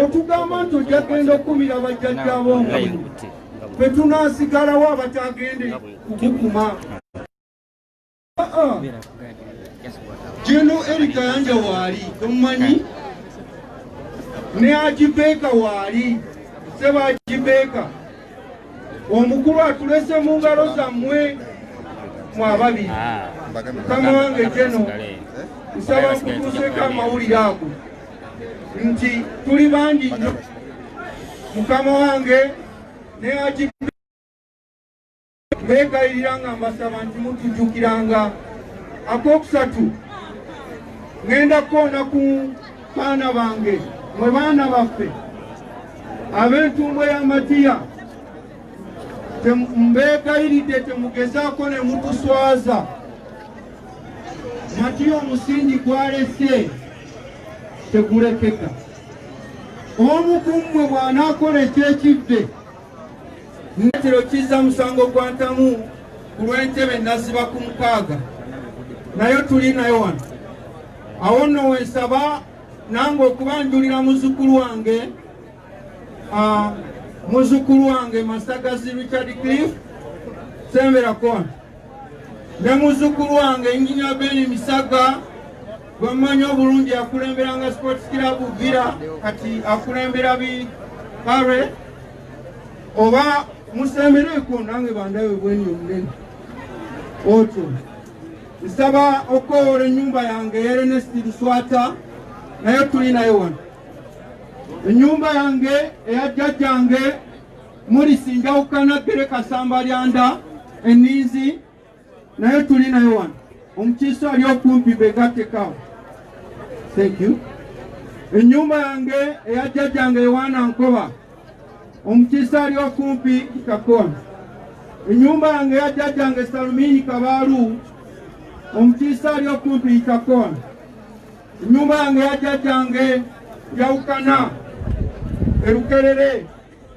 otugamba nti ojja genda okumira bajjajja b'omubiri fe tunaasigalawo abatagende kukukuma. Jeno Erika Yanja waali tomumanyi ne Ajibeeka waali seba Ajibeeka omukulu atulese mu ngalo zammwe mu ababiri. Mukama wange Jeno nsaba nkutuuseko amawulire ago nti tuli bangi nnyo. Mukama wange ne Ajibeeka beegayirira nga mbasaba nti mutujjukiranga. Akokusatu ngenda koona ku baana bange mwe baana baffe ab'entumbwe y'amatiya mbeegayiridde temugezaako ne mutuswaza. Matiya omusingi gwalese tegulekeka. Omu ku mmwe bw'anaakola ekyekivve netero kizza musango gwa ntamu ku lw'entebe naziba ku mukaaga nayo tuli nayo wano. Awo nno wensaba nange okubanjulira muzzukulu wange Masagazi Richard Cliff semberako wano ne muzzukulu wange Engineer Ben Misaga gwemanyi obulungi akulemberanga Sports Club Villa kati akulembera Kare oba musembereko nange bandawe bwenyo munene otyo. Nsaba okoola ennyumba yange Ernest Luswata nayo tuli nayo wano. Ennyumba yange eya jjajjange Mulisinjawukana Gere Kasamba Lyanda Eninzi nayo tuli nayo wano. Omukiise ali okumpi begattekawo. Thank you. Ennyumba yange eya jjajjange Yohana Nkoba omukiise ali okumpi Kakona. Ennyumba yange eya jjajjange Salumini Kabaalu omukiise ali okumpi Kakona. Ennyumba yange ya jjajjange Yawukana Erukerere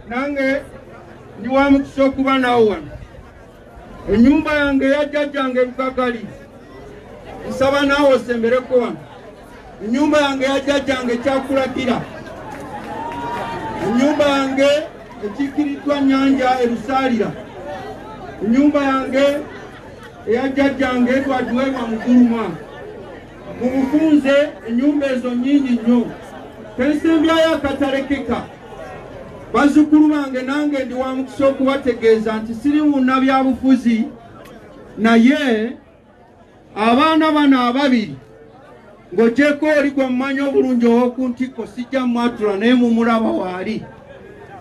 nange ndi wa mukisa okuba nawo wano. Ennyumba yange ya jjajjange Lukagali nsaba naawe osembereko wano. Ennyumba yange ya jjajjange Kyakulagira. Ennyumba yange ekiikiriddwa Nyanja Erusalira. Ennyumba yange eya jjajjange Edward Weema Muguluma. Mumufunze ennyumba ezo nnyingi nnyo tensembyayo akatalekeka. Bazzukulu bange nange ndi wa mukisa okubategeeza nti siri munnabyabufuzi naye abaana bano ababiri ng'ogyeko oli gwe mumanyi obulungi ow'oku ntikko sijja mwatula naye mumulaba waali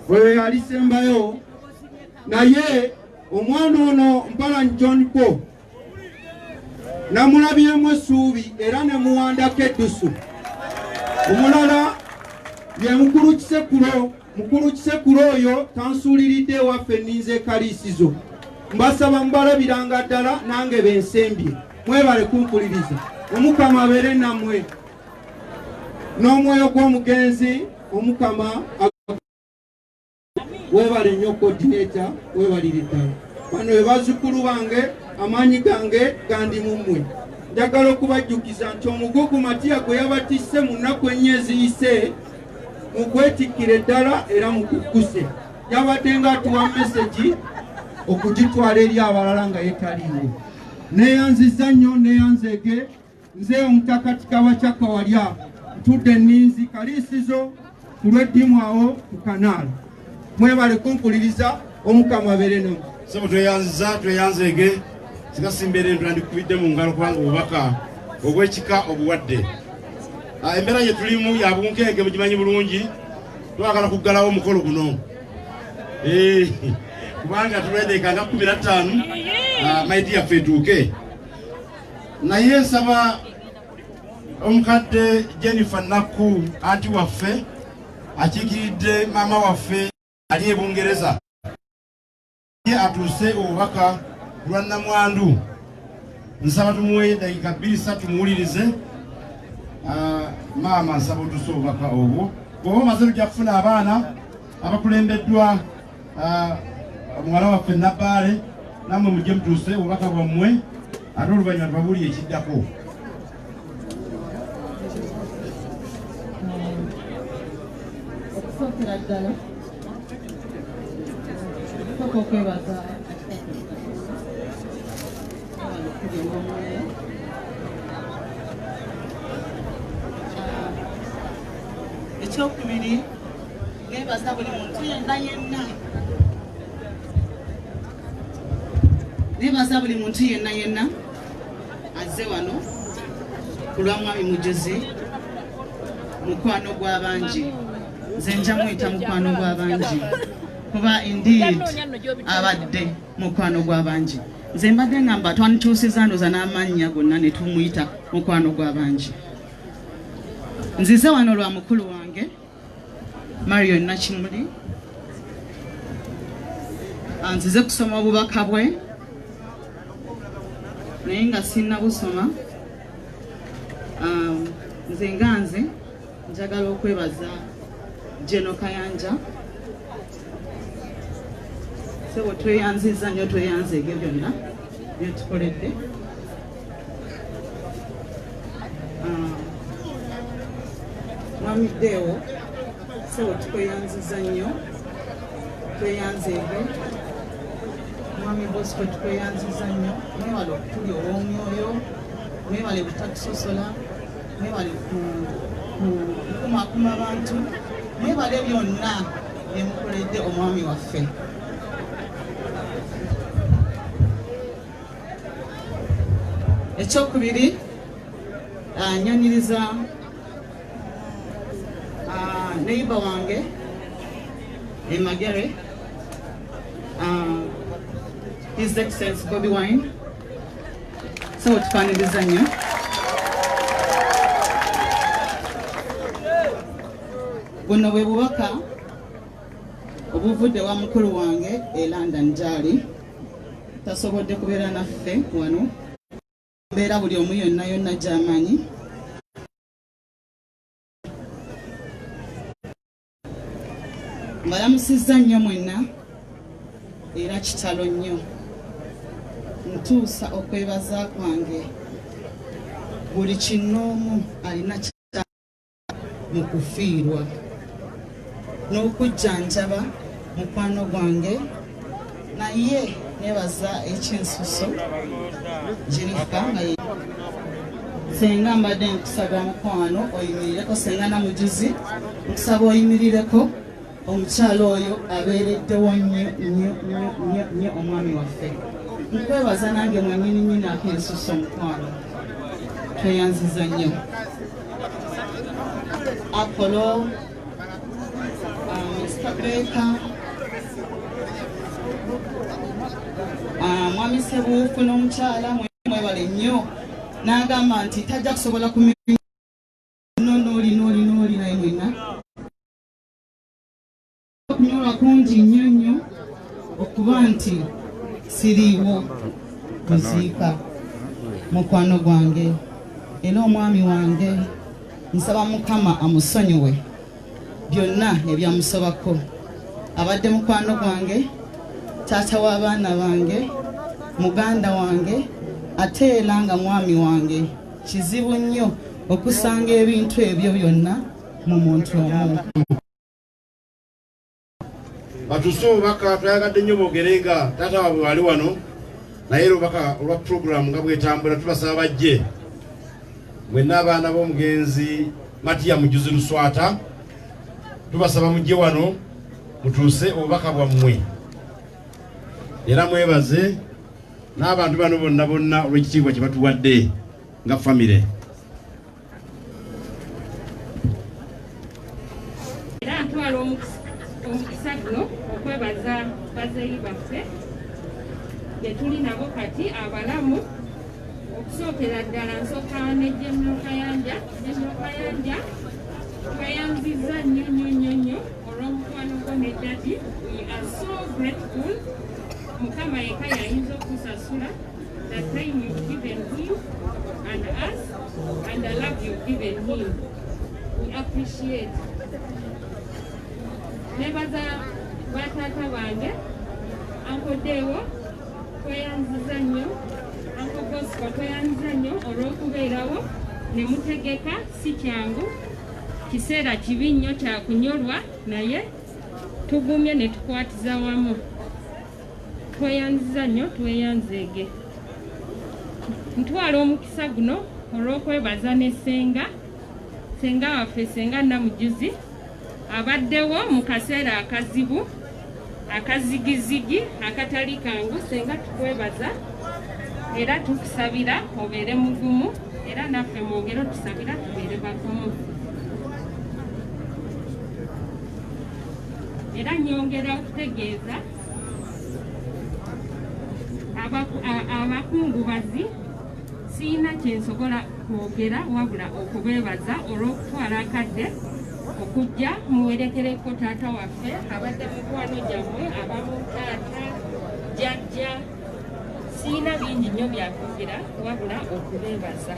bwe yalisembayo naye omwana ono Mpalanyi John Paul namulabyemu essuubi era ne muwandako eddusu. Omulala ye mukulu Kisekulo oyo tansuuliridde ewaffe Eninzi Ekaliisizo. Mbasaba mubalabiranga ddala nange bensembye mwebale kumpuliriza. Omukama abeere nammwe n'omwoyo gw'omugenzi omukama webale nnyo coordinator webalire ddala. Bano be bazzukulu bange amaanyi gange gandi mu mmwe. Njagala okubajjukiza nti omugugu Matiya gwe yabatisse mu nnaku ennya eziyise mukwetikkire ddala era mukukkuse. Yabadde ng'atuwa mesegi okugitwala eri abalala nga yeetaliiwo. Neeyanziza nnyo neeyanzeege nze Omutakati Kabakya Kawalya ntudde Eninzi Kaliisizo ku lw'eddimu awo ku kanaala. Mwebale kumpuliriza omukama abeere nammwe. Sebo tweyanzeege sigasimbeera endula ndikubidde mu ngalo kubanga obubaka obw'ekika obuwadde. Embeera gye tulimu ya bunkenke mugimanyi bulungi twagala kuggalawo omukolo guno. Kubanga tulwedeka nga 15 maiti yaffe etuuke. Naye nsaba omukadde Jennifer Nakku anti waffe akiikiridde maama waffe ali e Bungereza atuuse obubaka lwa nnamwandu. Nsaba tumuwe dakiika 2-3 muwulirize. Maama nsaba otuuse obubaka obwo. Bw'oba omaze tujja kufuna abaana abakulembeddwa muwala waffe Nabbaale nammwe mujje mutuuse obubaka bwammwe ate oluvannyuma tubabuulire ekiddako. okusookera ddala sooka okwebaza ekyokubiri ngebaza buli muntu yenna nebaza buli muntu yenna azze wano ku lwa mwami Mujuzi mukwano gw'abangi nze nja muyita mukwano gw'abangi kuba indeed abadde mukwano gw'abangi nze mbadde ngamba twanikyusiza ndoza n'amannya gonna ne tumuyita mukwano gw'abangi nzize wano lwa mukulu wange Marion Nakimuli nzize kusoma obubaka bwe naye nga sinna busoma nze njagala okwebaza Jeno Kayanja sebo tweyanziza nnyo tweyanzeege byonna byetukoledde Mwami Deo sebo tweyanziza nnyo tweyanzeege Mwami Bosco tweyanziza nnyo mwebale okutuli olw'omwoyo mwebale butakusosola mwebale kukumakuma abantu mwebale byonna byemukoledde omwami waffe ekyokubiri nyaniriza neighbor wange Emagere His Excellency Bobi Wine so tufaniriza nnyo buno bwe bubaka obuvudde wa mukulu wange e London gyali tasobodde kubeera naffe wano mbeera buli omu yonna gy'amanyi mbalamusizza nnyo mwenna era kitalo nnyo ntuusa okwebaza kwange buli kinoomu alina mu kufiirwa n'okujjanjaba mukwano gwange naye nebaza ekyensuso Jennifer nga senga mbadde nkusaba mukwano oyimirireko senga na Mujuzi nkusaba oyimirireko omukyalo oyo abeereddewo nnyo omwami waffe nkwebaza nange mwenyininyini akensuso mukwano tweyanziza nnyo Apollo Mr. Baker mwami Sebuufu n'omukyala mwebale nnyo n'agamba nti tajja kusobola kumenya nooli naye mwenna okunyolwa kungi nnyo okuba nti siriiwo kuziika mukwano gwange era omwami wange nsaba Mukama amusonyiwe byonna ebyamusobako abadde mukwano gwange taata w'abaana bange muganda wange ate era nga mwami wange kizibu nnyo okusanga ebintu ebyo byonna mu muntu omu batuso obubaka twayagadde nnyo boogerenga taata waabwe wali wano naye obubaka olwa puroguramu nga bwetambula tubasaba bajje mwenna abaana b'omugenzi Matiya Mujuzi Luswata tubasaba mujje wano mutuuse obubaka bwammwe era mwebaze n'abantu bano bonna olw'ekitiibwa kye batuwadde nga famire era ntwala omukisa guno okwebaza bazeeyi baffe gye tuli nabo kati abalamu okusookera ddala nsooka ne General Kayanja tweyanziza nnyo olw'omukwano gwo ne Daddy. We are so grateful. Mukama yekka yayinza okusasula the time you've given him and us and the love you've given him. We appreciate. Nebaza bataata bange Uncle Deo tweyanziza nnyo Uncle Bosco tweyanziza nnyo olw'okubeerawo ne mutegeka si kyangu kiseera kibi nnyo kya kunyolwa naye tugumye ne tukwatiza wamu. Tweyanziza nnyo tweyanzeege. Ntwala omukisa guno olw'okwebaza ne Ssenga waffe Ssenga Namujuzi abaddewo mu kaseera akazibu akazigizigi akatali kangu. Ssenga tukwebaza era tukusabira obeere mugumu era naffe mwongere otusabira tubeere bagumu. Era nyongera okutegeeza abakungubazi siina kyensobola kwogera wabula okubeebaza olw'okutwala akadde okujja muwerekereko taata waffe abadde mukwano gyammwe abamu taata jjajja. Siina bingi nnyo byakwogera wabula okubeebaza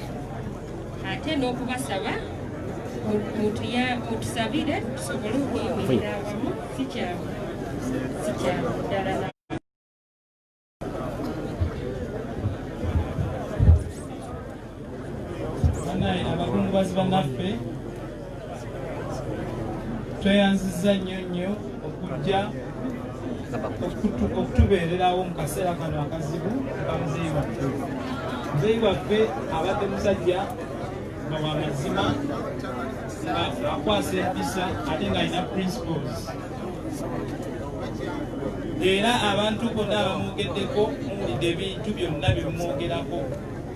ate n'okubasaba mutusabire tusobole okuyimirira awamu. Si kyamu ddala. Abakungubazi bannaffe tweyanziza nnyo okujja okutubeererawo mu kaseera kano akazibu ka muzeeyi waffe. Muzeeyi waffe abadde musajja nga wa mazima nga akwasa empisa ate ng'alina principles. Era abantu bonna abamwogeddeko muwulidde ebintu byonna bye bimwogerako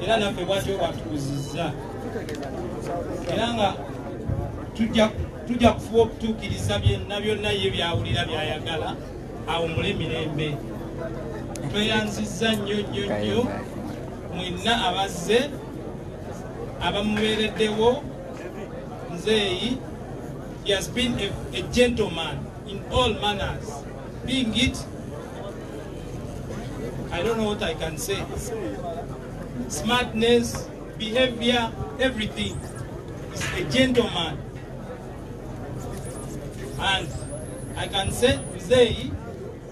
era naffe bwatyo bwatukuzizza. Era nga tujja kufuba okutuukiriza byonna ye byawulira byayagala awummule mirembe. Tweyanzizza nnyo mwenna abazze abamubeereddewo. Muzeeyi, he has been a gentleman in all manners, being it, I don't know what I can say, smartness, behavior, everything. He's a gentleman. And I can say, Muzeeyi,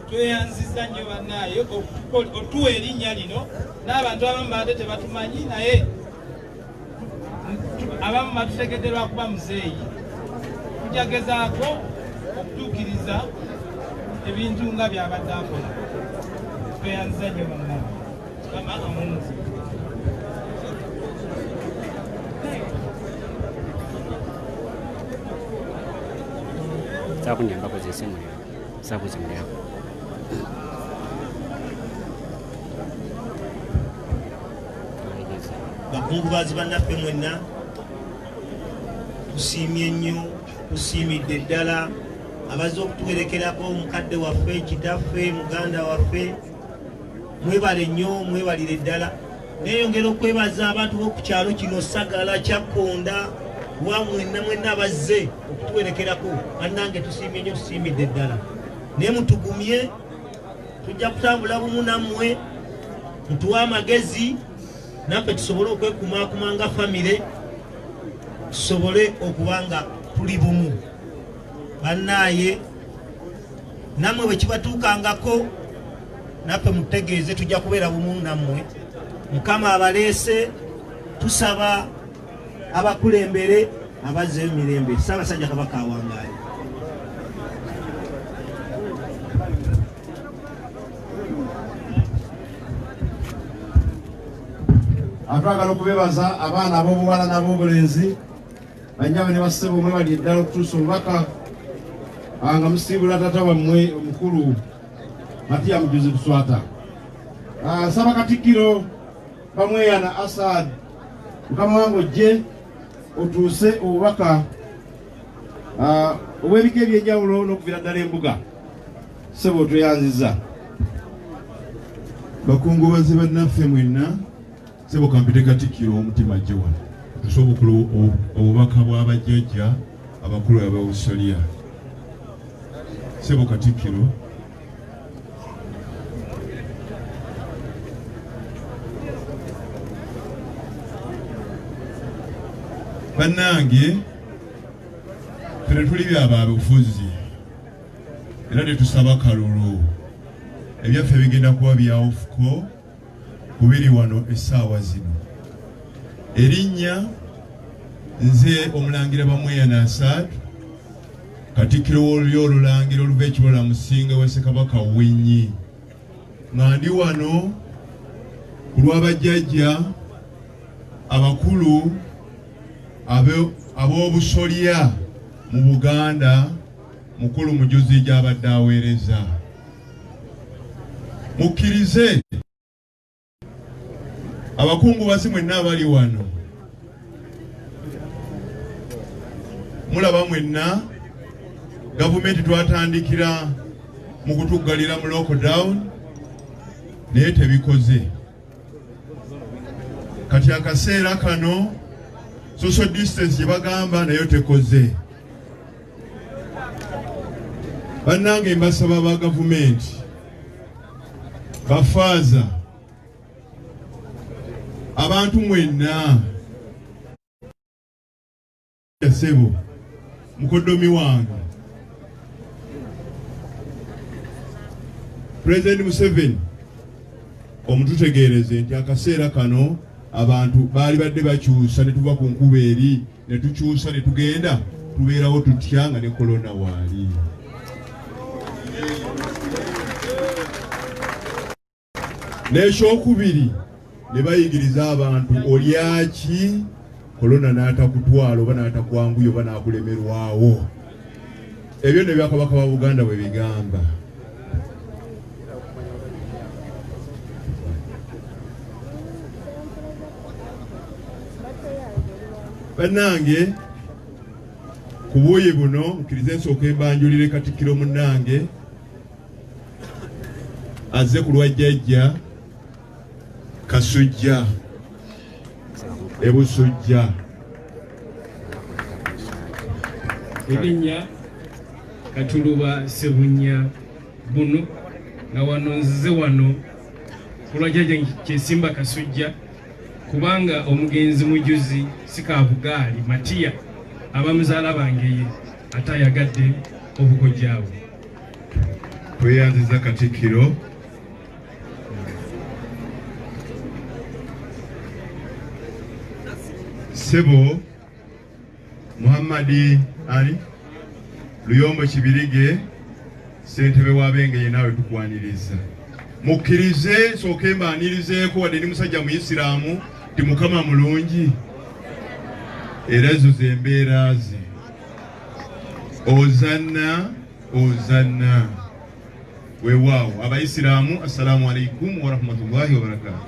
tweyanziza nnyo bannaayo otuwa erinnya lino n'abantu abamu badde tebatumanyi naye abamu batutegedde lwakuba muzeeyi. Tujagezaako okutuukiriza ebintu nga byabadde akola. Tweyanziza nnyo bannaayo. Mukama amunzi. Sakunyamba kozesa muliro. Sakuzi muliro. Bakungubazi bannaffe mwenna tusiimye nnyo, tusiimidde ddala abazze okutuwerekerako omukadde waffe, kitaffe, muganda waffe. Mwebale nnyo, mwebalire ddala. Neeyongera okwebaza abantu b'oku kyalo kino Sagala, Kyakkonda, wa mwenna abazze okutuwerekerako. Bannange tusiimye nnyo, tusiimidde ddala. Naye mutugumye, tujja kutambula bumu nammwe, mutuwe amagezi naffe tusobole okwekumaakuma nga famire, tusobole okuba nga tuli bumu. Bannaaye, nammwe bwe kibatuukangako naffe mutegeeze tujja kubeera bumu nammwe. Mukama abaleese, tusaba abakulembere abazzeeyo mirembe. Ssaabasajja Kabaka awangaale. Atwagala okubebaza abaana ab'obuwala n'ab'obulenzi banyama ne bassebo mwebali eddala okutuusa obubaka nga musiibula taata wammwe omukulu Matiya Mujuzi Buswata. Nsaba Katikkiro Bamweyana Asad, Mukama wange ojje otuuse obubaka obw'ebika eby'enjawulo n'okuviira ddala embuga. Ssebo tweyanzizza. Bakungubazi bannaffe mwenna, Ssebo kampite Katikkiro omutima ajje wano tusobokula obubaka bw'abajjajja abakulu ab'Australia. Ssebo Katikkiro, bannange fene tuli byabaabufuzi era tetusaba kalulu. Ebyaffe bigenda kuba bya ofuko kubiri wano essaawa zino. Erinnya nze omulangira Bamweyana Asatu Katikkiro w'Olulangiro oluva Ekibola Musinga wa Ssekabaka Winyi nga ndi wano ku lw'abajjajja abakulu ab'obusolya mu Buganda mukulu mujuzi gy'abadde aweereza. Mukkirize abakungubazi mwenna abali wano, mulaba mwenna gavumenti twatandikira mu kutuggalira mu lockdown naye tebikoze. Kati akaseera kano social distance gye bagamba nayo tekoze. Bannange mbasaba ba gavumenti, bafaaza, abantu mwenna, sebo mukoddomi wange President Museveni omututegeereze nti akaseera kano abantu baali badde bakyusa ne tuva ku nkuba eri ne tukyusa ne tugenda tubeerawo tutya nga ne korona waali. N'ekyokubiri ne bayigiriza abantu olyaki korona n'atakutwala oba n'atakwanguya oba n'akulemerwawo. Ebyo ne byakabaka ba Buganda bwe bigamba. Bannange ku buuyi buno nkirize nsooka embanjulire Katikkiro munnange azze ku lwa jjajja Kasujja Ebusujja. Erinnya Katuluba Sebunya buno nga wano nzize wano ku lwa jjajja Kyesimba Kasujja kubanga omugenzi mujuzi sikabugaali Matiya abamuzaala bange ye atayagadde obukojjaawe. Tweyanziza Katikkiro. Sebo Muhammadi Ali Luyombo Kibirige ssentebe w'Abengeye naawe tukwaniriza. Mukkirize nsooke mbaanirizeeko wadde ndi musajja Muyisiraamu ti Mukama mulungi era ezo ze mbeera ze. Ozanna ozanna weewaawo. Abayisiraamu assalamu alaikum wa rahmatullahi wa barakatuh.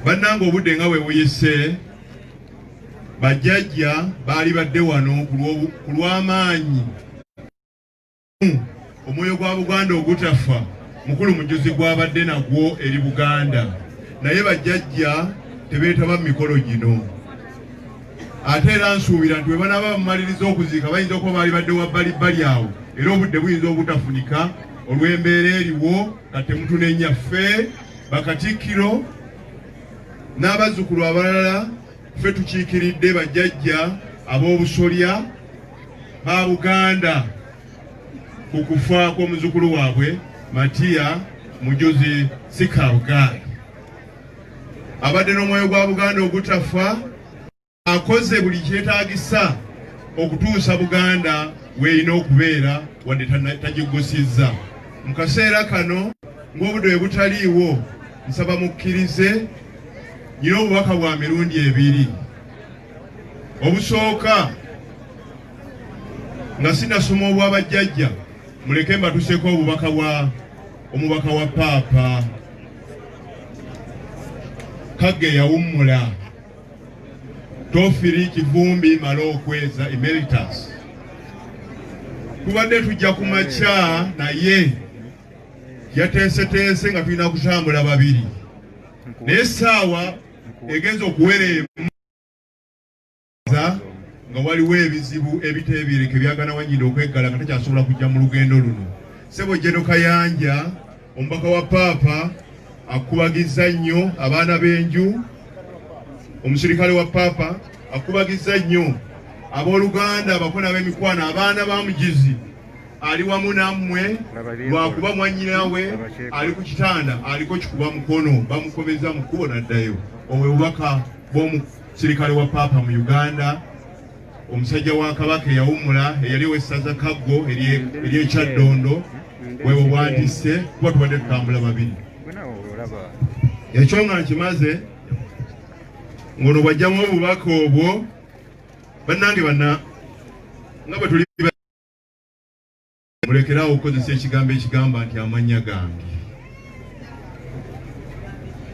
Bannange obudde nga weewuyise bajjajja baali badde wano ku lw'amaanyi omwoyo gwa Buganda ogutafa mukulu mujuzi gwabadde nagwo eri Buganda, naye bajjajja tebeetaba mu mikolo gino. Ate era nsuubira nti bwe banaaba bamumaliriza okuziika bayinza okuba baali badde wabbalibbali awo era obudde buyinza obutafunika olw'embeera eriwo. Kati temutunenya ffe bakatikkiro n'abazzukulu abalala ffe tukiikiridde bajjajja ab'obusolya ba Buganda ku kufa kw'omuzzukulu waabwe Matiya mujuzi Sikabugaali. Abadde n'omwoyo gwa Buganda ogutafa, akoze buli kyetaagisa okutuusa Buganda weeyina okubeera wadde tagigusizza. Mu kaseera kano ng'obudde bwe butaliiwo, nsaba mukkirize nyina obubaka bwa mirundi ebiri. Obusooka nga sinasoma obw'abajjajja, muleke mbatuseko obubaka bwa omubaka wa Paapa Kagge yawummula Tofiri Kivumbi Malokweza Emeritus. Tubadde tujja ku makya naye yateeseteese nga tulina kutambula babiri, naye essaawa egenza okuwera nga waliwo ebizibu ebiteebiireke byagana Wanyinda okweggala nga takyasobola kujja mu lugendo luno. Ssebo Jeno Kayanja omubaka wa Paapa akubagizza nnyo abaana b'enju, omusirikale wa Paapa akubagizza nnyo abooluganda abakona b'emikwano abaana ba Mugizi ali wamu nammwe lwakuba mwannyinawe ali ku kitanda aliko kikuba mukono bamukomeza mu kkubo n'addayo. Obwe bubaka sirikale wa papa mu Uganda, omusajja wa kabaka eyawumula eyaliwo essaza Kaggo eri ekyaddondo wewe bwandise kuba tubadde tutambula babiri. Ekyo nga nkimaze ngono bwajjamu obubaka obwo bannange banna nga bwe tuli mulekerawo okukozesa ekigambo ekigamba nti amannya gange.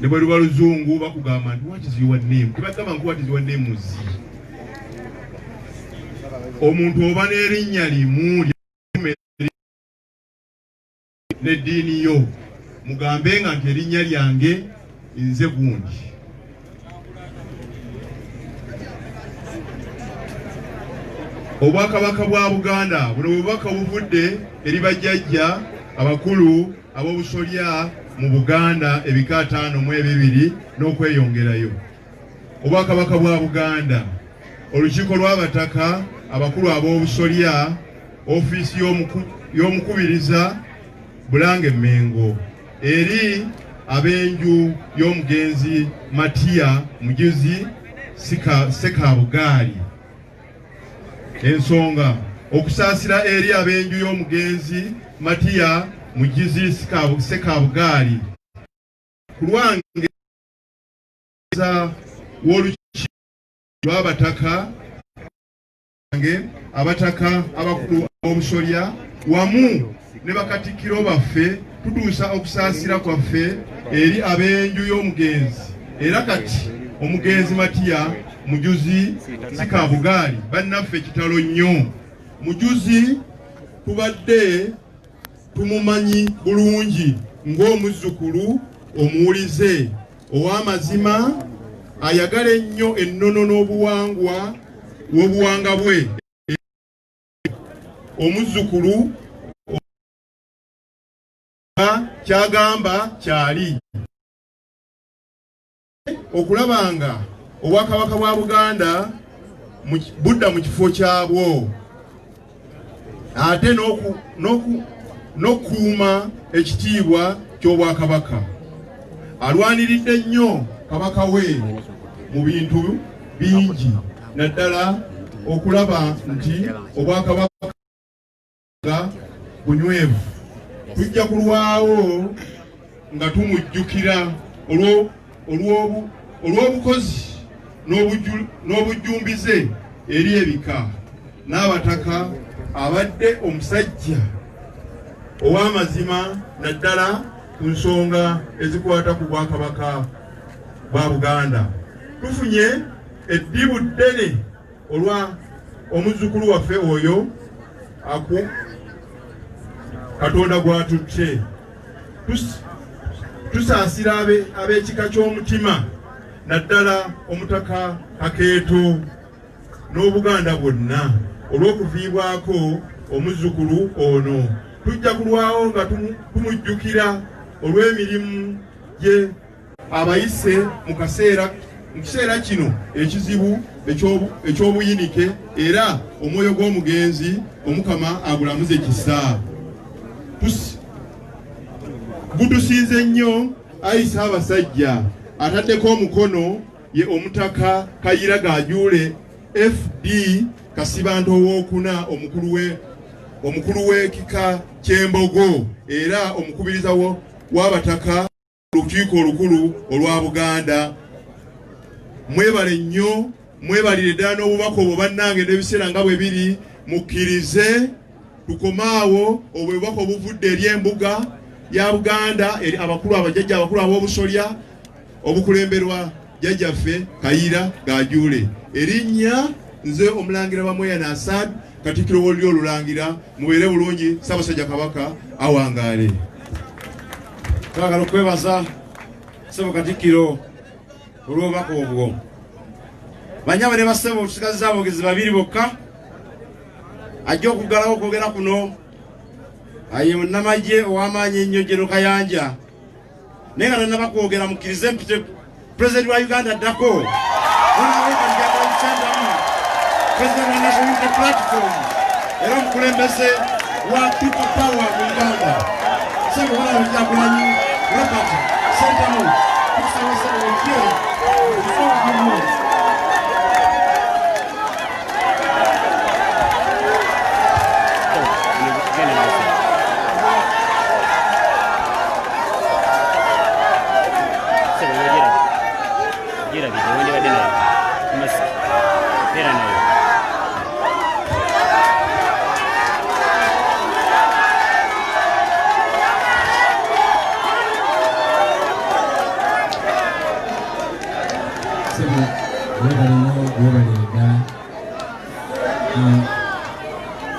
Ne bwe luba luzungu bakugamba nti what is your name? Tebagamba nti what is your name muzi. Omuntu oba n'erinnya limu n'eddiini yo mugambe nga nti erinnya lyange nze gundi. Obwakabaka bwa Buganda buno bubaka buvudde eri bajjajja abakulu ab'obusolya mu Buganda ebika 5 n'okweyongerayo. Obwakabaka bwa Buganda, olukiiko lw'abataka abakulu ab'obusolya, ofiisi y'omukubiriza Bulange Mengo, eri ab'enju y'omugenzi Matiya Mujuzi Sekabugaali. Ensonga okusaasira eri ab'enju y'omugenzi Matiya Mujuzi Sekabugaali ku lwange w'olukiiko lw'abataka abataka abakulu ab'obusolya wamu ne bakatikkiro baffe tutuusa okusaasira kwaffe eri ab'enju y'omugenzi, era kati omugenzi Matiya Mujuzi Sekabugaali bannaffe kitalo nnyo. Mujuzi tubadde tumumanyi bulungi ng'omuzzukulu omuwulize ow'amazima ayagala ennyo ennono n'obuwangwa w'obuwanga bwe, omuzzukulu kyagamba kyali okulabanga obwakabaka bwa Buganda budda mu kifo kyabwo, ate n'okukuuma ekitiibwa ky'obwakabaka. Alwaniridde nnyo kabaka we mu bintu bingi, naddala okulaba nti obwakabaka bunywevu. Tujja kulwawo nga tumujjukira olw'obukozi n'obujjumbize eri ebika n'abataka, abadde omusajja ow'amazima naddala ku nsonga ezikwata ku bwakabaka bwa Buganda. Tufunye eddibu ddene olwa omuzzukulu waffe oyo Katonda gwatutte. Tusaasira ab'ekika ky'omutima naddala omutaka Kakeeto n'Obuganda bwonna olw'okuviibwako omuzzukulu ono. Tujja kulwawo nga tumujjukira olw'emirimu gye abayise mu kiseera kino ekizibu eky'obuyinike, era omwoyo gw'omugenzi Omukama agulamuze kisa. Gutusinze nnyo ayisa abasajja ataddeko omukono ye omutaka Kayira Gajuule FD Kasibanto owokuna omukulu w'ekika ky'Embogo, era omukubiriza w'abataka olukiiko olukulu olwa Buganda. Mwebale nnyo, mwebalire ddala n'obubaka obwo bannange n'ebiseera nga bwe biri, mukkirize tukomaawo obubaka obuvudde eri embuga ya Buganda eri abakulu abajjajja abakulu ab'obusolya obukulemberwa jjajjaffe Kayira Gajuule. Erinnya nze Omulangira Bamweyana Asad, Katikkiro w'oluli olulangira. Mubeere bulungi, Ssaabasajja Kabaka awangaale. Twagala okwebaza Ssebo Katikkiro olw'obubaka obwo. Banyaba ne bassebo tusigaziza aboogezi babiri bokka. Ajja okuggalawo okwogera kuno aye munnamagye ow'amaanyi ennyo Jeno Kayanja, naye nga tannaba kwogera mukkirize mpite Pulezidenti wa Uganda addako Pulezidenti wa National Unity Platform era omukulembeze wa People Power mu Uganda, Ssebo Kyagulanyi Robert Sentamu. Tusabasaba okye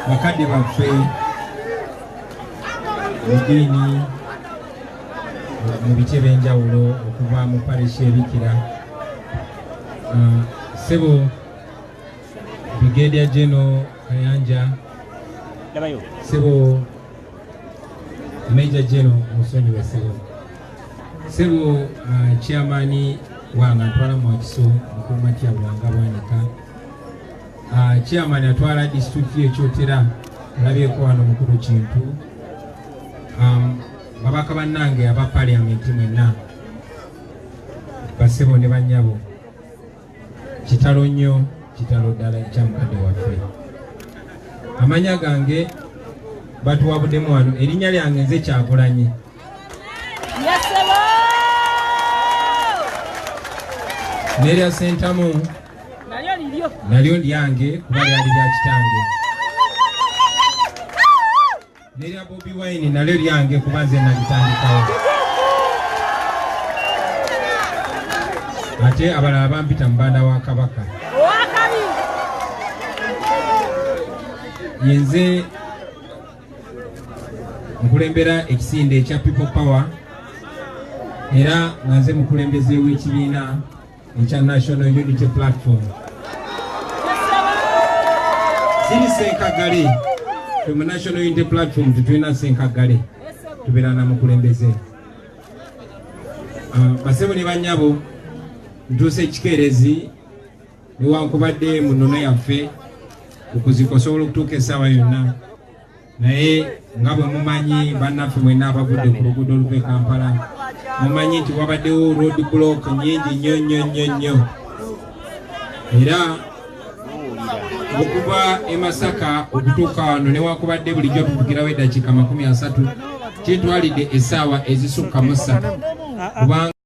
bakadde baffe eddiini mu bice by'enjawulo okuva mu parishi ebikira ssebo Brigadier General Kayanja, ssebo Major General musonyiwe ssebo chairman wange atwala Mwakiso mukulu Matya Bwanga Bwanika, chairman atwala district y'Ekyotera alabyeko wano mukulu Kintu, babaka bannange aba parliament mwenna bassebo ne bannyabo, kitalo nnyo kitalo ddala ekyamukadde waffe. Amanya gange batuwabuddemu wano, erinnya lyange nze Kyagulanyi. Nerya Sentamu nalyo lyange kuba lyali lya kitange. Nerya Bobi Wine nalyo lyange kuba nze nalitandikawo. Ate abalala bampita mubanda wa Kabaka. Yenze nkulembera ekisinde ekya People Power era nga nze mukulembeze w'ekibiina ekya National Unity Platform. Siri senkagale mu National Unity Platform tetulina senkagale, tubeera na mukulembeze. Bassebo ne bannyabo ntuuse ekikeerezi newankubadde mu nnono yaffe okuzika osobola okutuuka essaawa yonna, naye nga bwe mumanyi bannaffe mwenna abagudde ku luguudo oluva e Kampala mumanyi nti wabaddewo road block nyingi nnyo era okuva e Masaka okutuuka wano newankubadde bulijjo tuvugirawo eddakiika 30 kitwalidde essaawa ezisukka mu 3 kubanga